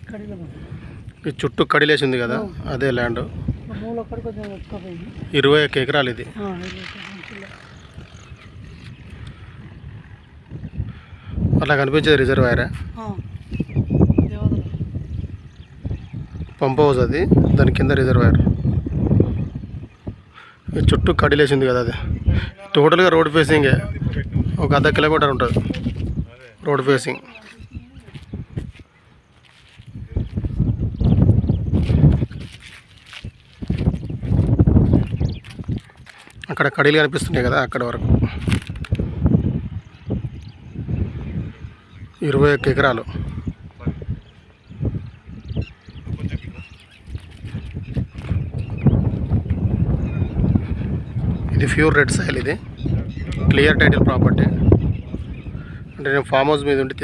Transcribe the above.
ఈ చుట్టూ కడిలేసి ఉంది కదా, అదే ల్యాండ్. 21 ఎకరాలు ఇది. అలా కనిపించేది రిజర్వాయరా, పంప్ హౌస్ అది, దాని కింద రిజర్వాయర్. ఈ చుట్టూ కడిలేసింది కదా, అది టోటల్గా రోడ్ ఫేసింగే. ఒక 1/2 కిలోమీటర్ ఉంటుంది రోడ్ ఫేసింగ్. అక్కడ కడీలు కనిపిస్తున్నాయి కదా, అక్కడ వరకు 21 ఎకరాలు. ఇది ప్యూర్ రెడ్ సాయిల్, ఇది క్లియర్ టైటిల్ ప్రాపర్టీ. అంటే నేను ఫామ్ హౌస్ మీద ఉండి